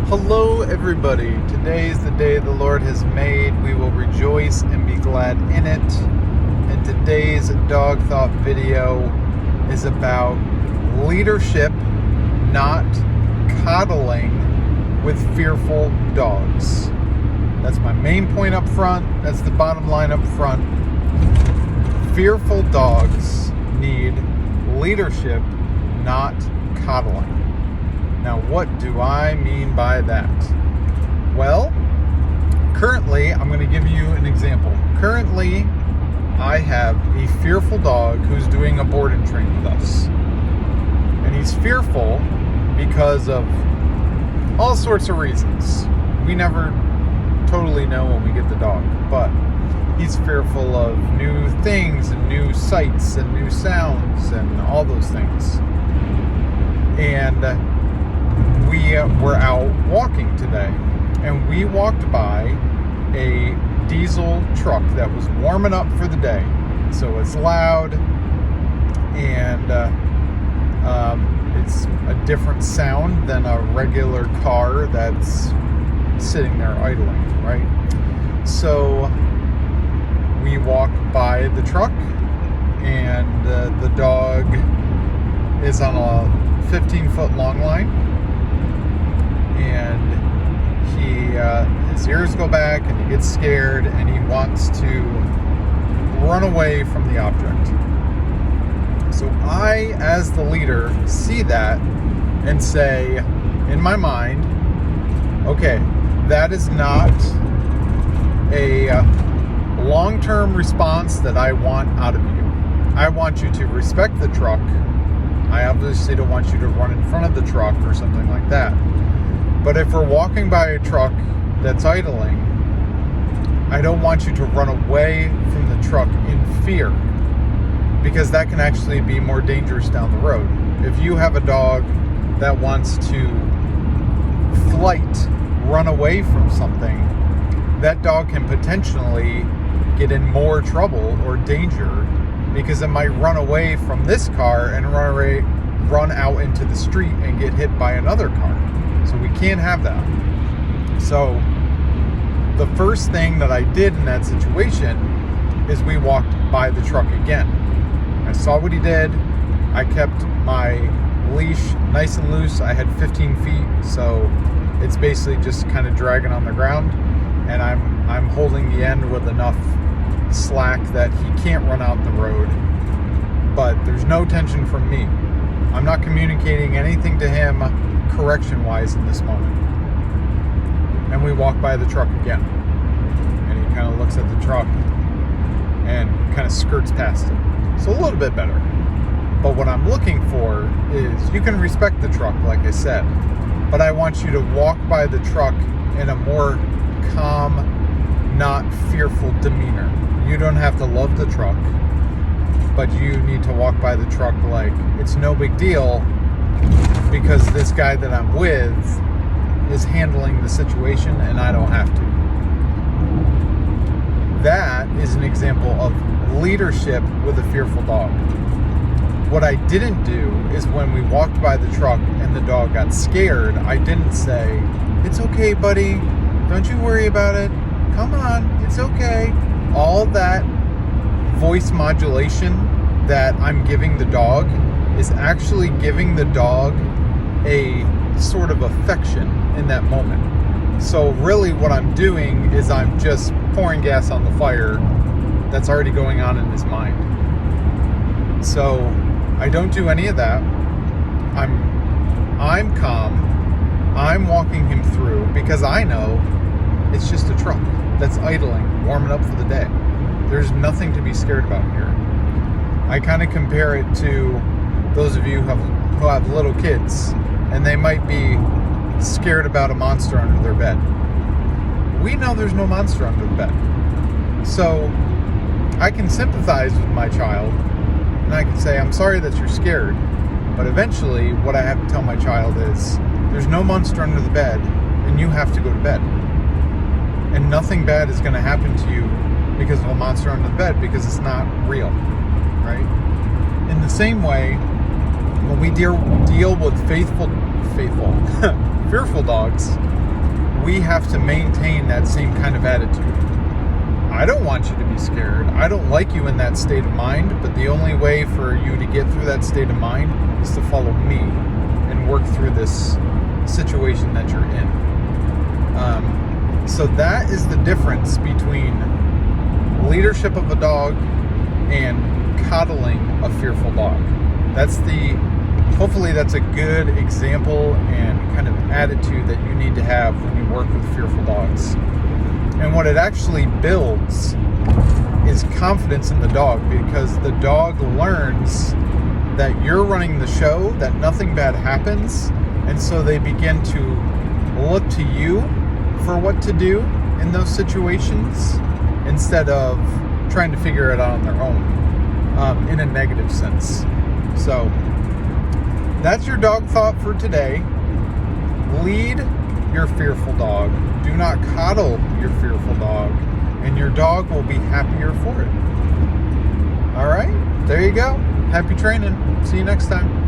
Hello everybody, today is the day the Lord has made. We will rejoice and be glad in it. And today's dog thought video is about leadership, not coddling with fearful dogs. That's my main point up front. That's the bottom line up front. Fearful dogs need leadership, not coddling. Now, what do I mean by that? Well, currently, I'm going to give you an example. Currently, I have a fearful dog who's doing a board and train with us. And he's fearful because of all sorts of reasons. We never totally know when we get the dog, but he's fearful of new things and new sights and new sounds and all those things. And we were out walking today, and we walked by a diesel truck that was warming up for the day. So it's loud, and it's a different sound than a regular car that's sitting there idling, right? So we walk by the truck, and the dog is on a 15-foot long line. And his ears go back, and he gets scared, and he wants to run away from the object. So I, as the leader, see that and say, in my mind, okay, that is not a long-term response that I want out of you. I want you to respect the truck. I obviously don't want you to run in front of the truck or something like that. But if we're walking by a truck that's idling, I don't want you to run away from the truck in fear, because that can actually be more dangerous down the road. If you have a dog that wants to run away from something, that dog can potentially get in more trouble or danger, because it might run away from this car and run out into the street and get hit by another car. So we can't have that. So the first thing that I did in that situation is we walked by the truck again. I saw what he did. I kept my leash nice and loose. I had 15 feet, so it's basically just kind of dragging on the ground, and I'm holding the end with enough slack that he can't run out the road. But there's no tension from me. I'm not communicating anything to him correction-wise in this moment. And we walk by the truck again, and he kind of looks at the truck and kind of skirts past it. So a little bit better. But what I'm looking for is, you can respect the truck, like I said, but I want you to walk by the truck in a more calm, not fearful demeanor. You don't have to love the truck, but you need to walk by the truck like it's no big deal, because this guy that I'm with is handling the situation and I don't have to. That is an example of leadership with a fearful dog. What I didn't do is, when we walked by the truck and the dog got scared, I didn't say, "It's okay, buddy. Don't you worry about it. Come on, it's okay." All that voice modulation that I'm giving the dog is actually giving the dog a sort of affection in that moment. So really what I'm doing is I'm just pouring gas on the fire that's already going on in his mind. So I don't do any of that. I'm calm. I'm walking him through, because I know it's just a truck that's idling, warming up for the day. There's nothing to be scared about here. I kind of compare it to those of you who have little kids, and they might be scared about a monster under their bed. We know there's no monster under the bed. So I can sympathize with my child, and I can say, "I'm sorry that you're scared," but eventually what I have to tell my child is, there's no monster under the bed, and you have to go to bed. And nothing bad is going to happen to you because of a monster under the bed, because it's not real, right? In the same way, when we deal with faithful fearful dogs, we have to maintain that same kind of attitude. I don't want you to be scared. I don't like you in that state of mind, but the only way for you to get through that state of mind is to follow me and work through this situation that you're in. So that is the difference between leadership of a dog and coddling a fearful dog. Hopefully that's a good example and kind of attitude that you need to have when you work with fearful dogs. And what it actually builds is confidence in the dog, because the dog learns that you're running the show, that nothing bad happens, and so they begin to look to you for what to do in those situations instead of trying to figure it out on their own, in a negative sense. So that's your dog thought for today. Lead your fearful dog. Do not coddle your fearful dog, and your dog will be happier for it. All right, there you go. Happy training. See you next time.